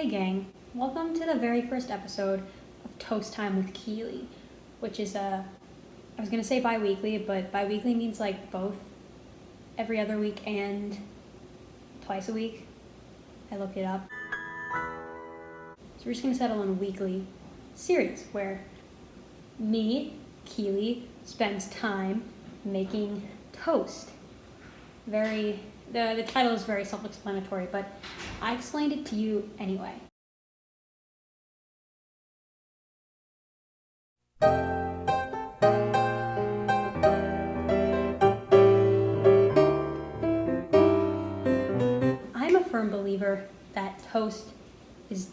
Hey gang, welcome to the very first episode of Toast Time with Keeley, which is I was gonna say bi-weekly, but bi-weekly means like both every other week and twice a week. I looked it up. So we're just gonna settle on a weekly series where me, Keeley, spends time making toast. The title is very self-explanatory, but I explained it to you anyway. I'm a firm believer that toast is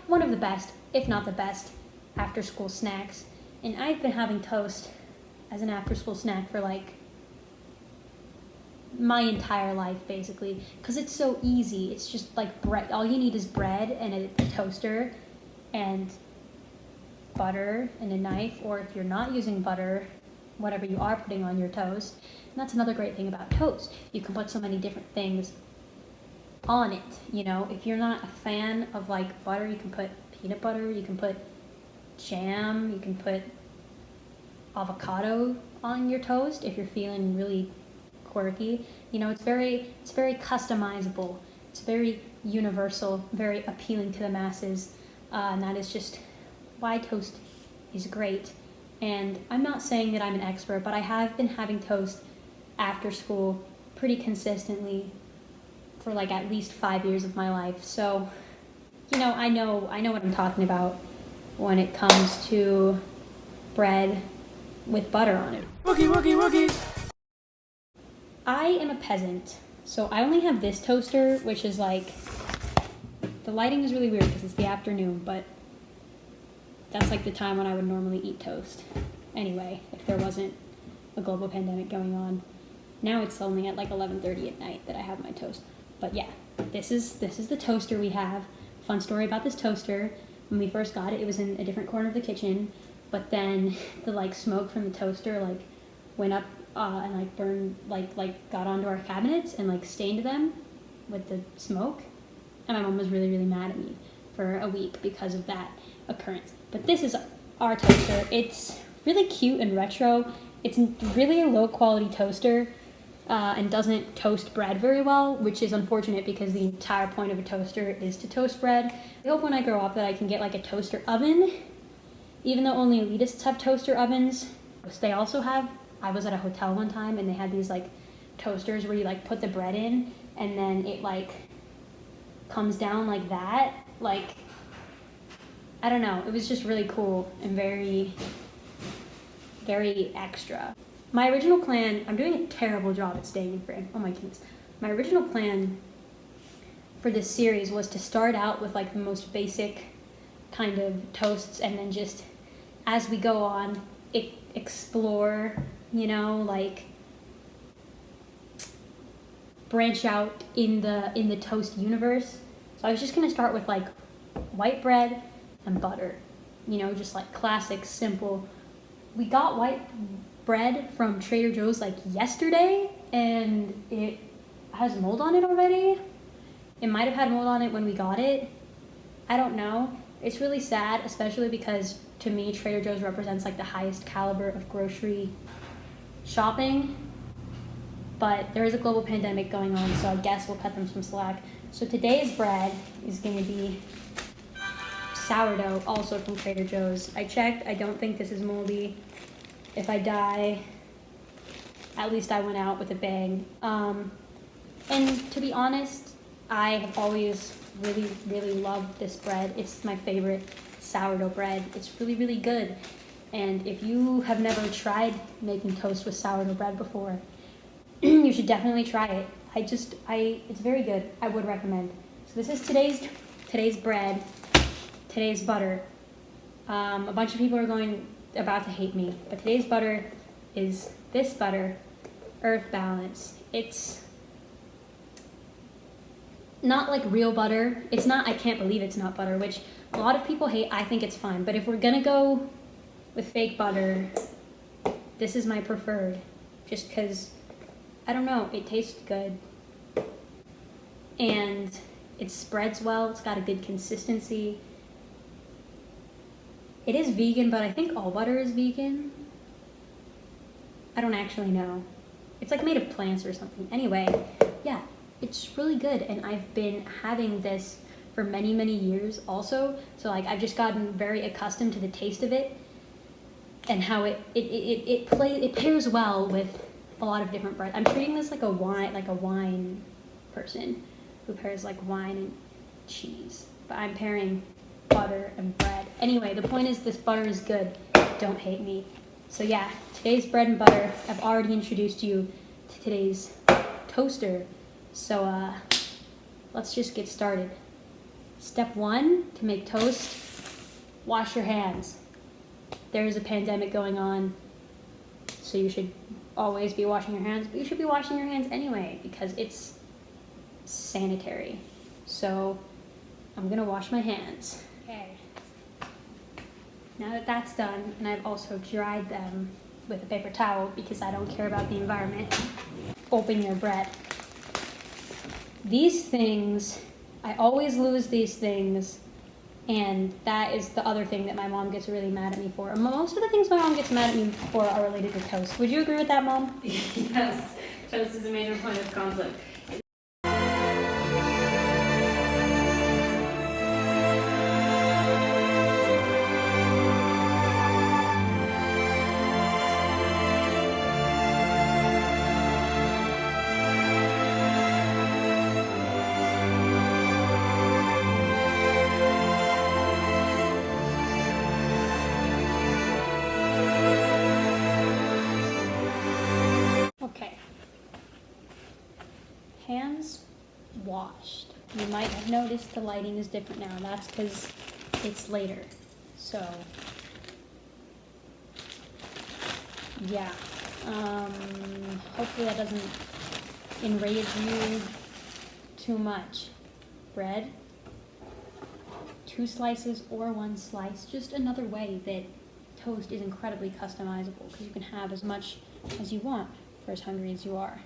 one of the best, if not the best, after-school snacks. And I've been having toast as an after-school snack for like my entire life, basically, because it's so easy. It's just like bread. All you need is bread and a toaster and butter and a knife, or if you're not using butter, whatever you are putting on your toast. And that's another great thing about toast. You can put so many different things on it. You know, if you're not a fan of like butter, you can put peanut butter, you can put jam, you can put avocado on your toast if you're feeling really quirky. You know, it's very customizable. It's very universal, very appealing to the masses, and that is just why toast is great. And I'm not saying that I'm an expert, but I have been having toast after school pretty consistently for like at least 5 years of my life. So, you know, I know what I'm talking about when it comes to bread with butter on it. Wookie. I am a peasant, so I only have this toaster, which is like, the lighting is really weird because it's the afternoon, but that's like the time when I would normally eat toast. Anyway, if there wasn't a global pandemic going on. Now it's only at like 11:30 at night that I have my toast. But yeah, this is the toaster we have. Fun story about this toaster. When we first got it, it was in a different corner of the kitchen, but then the like smoke from the toaster like went up and like burned, like got onto our cabinets and like stained them with the smoke. And my mom was really mad at me for a week because of that occurrence. But this is our toaster. It's really cute and retro. It's really a low quality toaster and doesn't toast bread very well, which is unfortunate because the entire point of a toaster is to toast bread. I hope when I grow up that I can get like a toaster oven, even though only elitists have toaster ovens. They also have, I was at a hotel one time and they had these like toasters where you like put the bread in and then it like comes down like that. Like, I don't know, it was just really cool and very extra. My original plan, I'm doing a terrible job at staying in frame. Oh my goodness. My original plan for this series was to start out with like the most basic kind of toasts and then just as we go on, explore, you know, like branch out in the toast universe. So I was just gonna start with like white bread and butter, you know, just like classic, simple. We got white bread from Trader Joe's like yesterday and it has mold on it already. It might have had mold on it when we got it. I don't know. It's really sad, especially because to me, Trader Joe's represents like the highest caliber of grocery shopping. But there is a global pandemic going on, so I guess we'll cut them some slack. So today's bread is gonna be sourdough, also from Trader Joe's. I checked, I don't think this is moldy. If I die, at least I went out with a bang. And to be honest, I have always really loved this bread. It's my favorite sourdough bread. It's really good. And if you have never tried making toast with sourdough bread before, you should definitely try it. It's very good. I would recommend. So this is today's bread, today's butter. A bunch of people are about to hate me, but today's butter is this butter, Earth Balance. It's not like real butter. It's not, I can't believe it's not butter, which a lot of people hate. I think it's fine, but if we're gonna go with fake butter, this is my preferred, just because, I don't know, it tastes good. And It spreads well. It's got a good consistency. It is vegan, but I think all butter is vegan. I don't actually know. It's like made of plants or something. Anyway, yeah, it's really good. And I've been having this for many, many years also. So like I've just gotten very accustomed to the taste of it and how it pairs well with a lot of different bread. I'm treating this like a wine person who pairs like wine and cheese. But I'm pairing butter and bread. Anyway, the point is this butter is good. Don't hate me. So yeah, today's bread and butter. I've already introduced you to today's toaster. So let's just get started. Step 1, to make toast, wash your hands. There is a pandemic going on, so you should always be washing your hands, but you should be washing your hands anyway because it's sanitary. So I'm gonna wash my hands. Okay. Now that that's done, and I've also dried them with a paper towel because I don't care about the environment, open your bread. These things, I always lose these things, and that is the other thing that my mom gets really mad at me for. Most of the things my mom gets mad at me for are related to toast. Would you agree with that, Mom? Yes, toast is a major point of conflict. Okay. Hands washed. You might have noticed the lighting is different now. That's because it's later. So, yeah. Hopefully that doesn't enrage you too much. Bread, 2 slices or 1 slice. Just another way that toast is incredibly customizable because you can have as much as you want for as hungry as you are.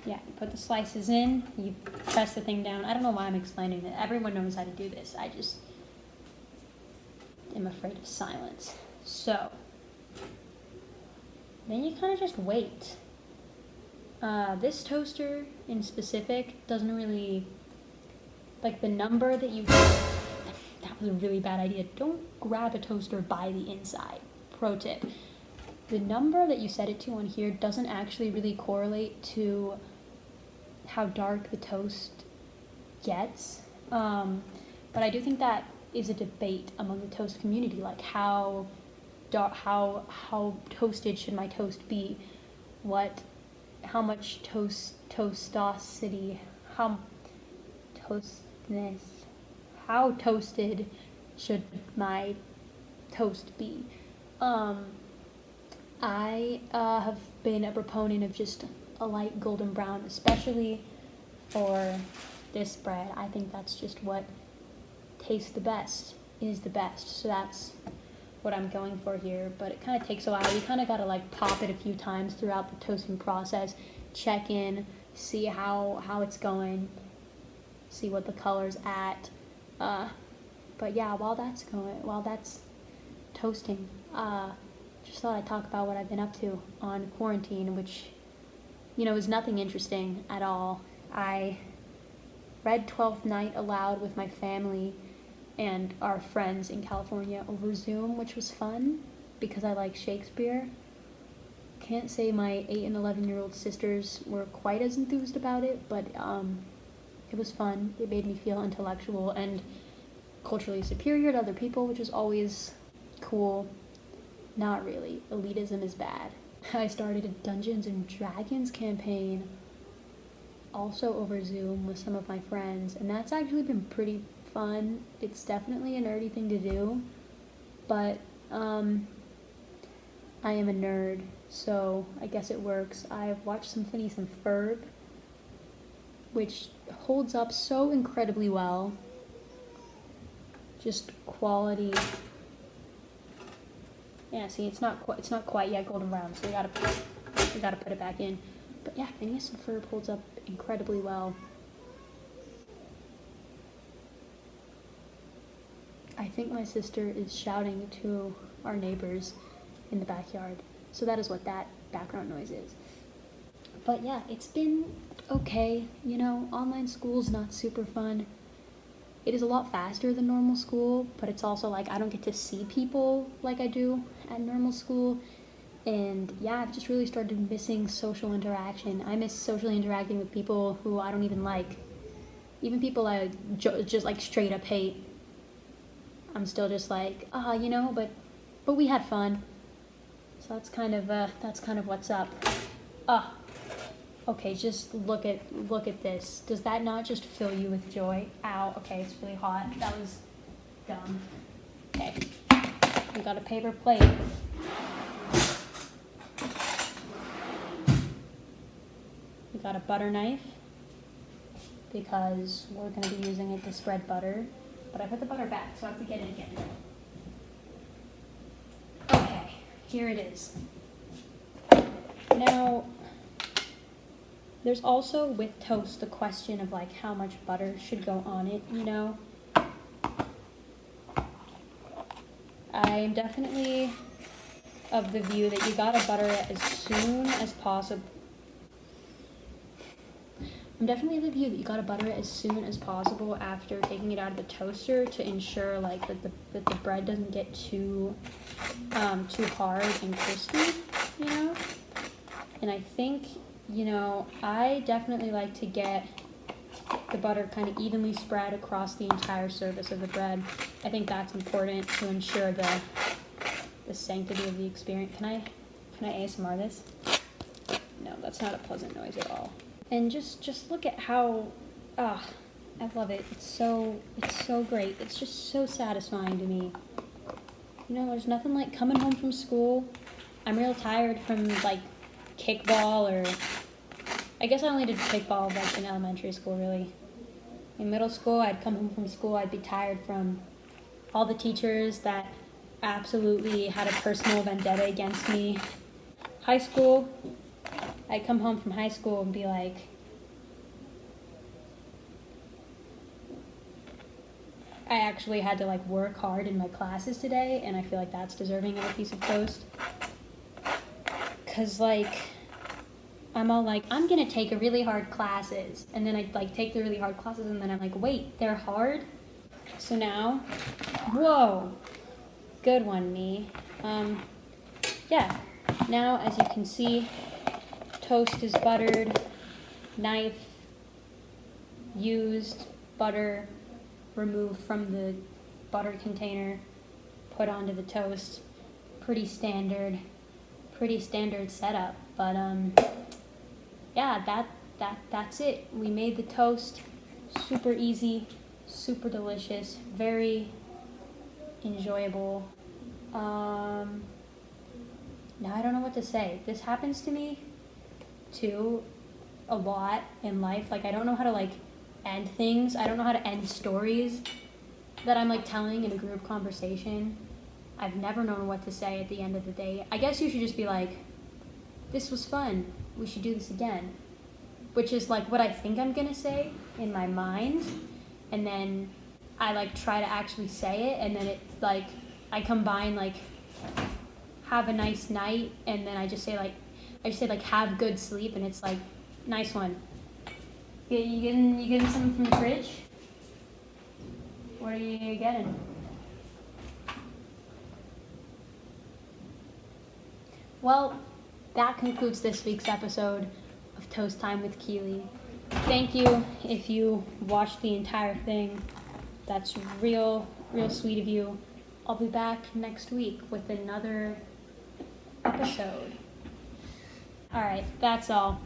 Yeah, you put the slices in, you press the thing down. I don't know why I'm explaining it. Everyone knows how to do this. I just am afraid of silence. So, then you kind of just wait. This toaster in specific doesn't really, like the number that you, that was a really bad idea. Don't grab a toaster by the inside. Pro tip. The number that you set it to on here doesn't actually really correlate to how dark the toast gets. But I do think that is a debate among the toast community, like how toasted should my toast be? How much toasted should my toast be? I have been a proponent of just a light golden brown, especially for this bread. I think that's just what tastes the best, is the best. So that's what I'm going for here, but it kind of takes a while. You kind of got to like pop it a few times throughout the toasting process, check in, see how it's going, see what the color's at. But yeah, while that's toasting, just thought I'd talk about what I've been up to on quarantine, which, is nothing interesting at all. I read 12th Night aloud with my family and our friends in California over Zoom, which was fun because I like Shakespeare. Can't say my 8 and 11-year-old sisters were quite as enthused about it, but it was fun. It made me feel intellectual and culturally superior to other people, which is always cool. Not really. Elitism is bad. I started a Dungeons and Dragons campaign also over Zoom with some of my friends, and that's actually been pretty fun. It's definitely a nerdy thing to do, but I am a nerd, so I guess it works. I've watched some Phineas and Ferb, which holds up so incredibly well. Just quality. Yeah, see, it's not quite yet golden brown, so we gotta put it back in. But yeah, Phineas and Ferb holds up incredibly well. I think my sister is shouting to our neighbors in the backyard. So that is what that background noise is. But yeah, it's been okay. You know, online school's not super fun. It is a lot faster than normal school, but it's also like I don't get to see people like I do at normal school. And yeah, I've just really started missing social interaction. I miss socially interacting with people who I don't even like. Even people I just like straight up hate. I'm still just like, you know, but we had fun. So that's kind of what's up. Okay, just look at this. Does that not just fill you with joy? Ow, okay, it's really hot. That was dumb. Okay, we got a paper plate. We got a butter knife because we're going to be using it to spread butter. But I put the butter back, so I have to get it again. Okay, here it is. Now, there's also with toast the question of like how much butter should go on it, you know? I'm definitely of the view that you gotta butter it as soon as possible. I'm definitely of the view that you gotta butter it as soon as possible after taking it out of the toaster to ensure like that the bread doesn't get too hard and crispy, you know? And I think, you know, I definitely like to get the butter kind of evenly spread across the entire surface of the bread. I think that's important to ensure the sanctity of the experience. Can I ASMR this? No, that's not a pleasant noise at all. And just look at how, I love it. It's so great. It's just so satisfying to me. You know, there's nothing like coming home from school. I'm real tired from like kickball, or I guess I only did kickball like in elementary school really. In middle school, I'd come home from school, I'd be tired from all the teachers that absolutely had a personal vendetta against me. High school, I'd come home from high school and be like, I actually had to like work hard in my classes today, and I feel like that's deserving of a piece of toast. Cause like, I'm all like, I'm gonna take a really hard classes, and then I like take the really hard classes, and then I'm like, wait, they're hard? So now, whoa, good one, me. Yeah, now as you can see, toast is buttered, knife used, butter removed from the butter container, put onto the toast. Pretty standard setup, but yeah, that's it. We made the toast. Super easy, super delicious, very enjoyable. Now I don't know what to say. This happens to me too a lot in life. Like I don't know how to like end things. I don't know how to end stories that I'm like telling in a group conversation. I've never known what to say at the end of the day. I guess you should just be like, this was fun, we should do this again. Which is like what I think I'm gonna say in my mind, and then I like try to actually say it, and then it like, I combine like, have a nice night, and then I just say like, have good sleep, and it's like, nice one. You getting something from the fridge? What are you getting? Well, that concludes this week's episode of Toast Time with Keeley. Thank you if you watched the entire thing. That's real sweet of you. I'll be back next week with another episode. All right, that's all.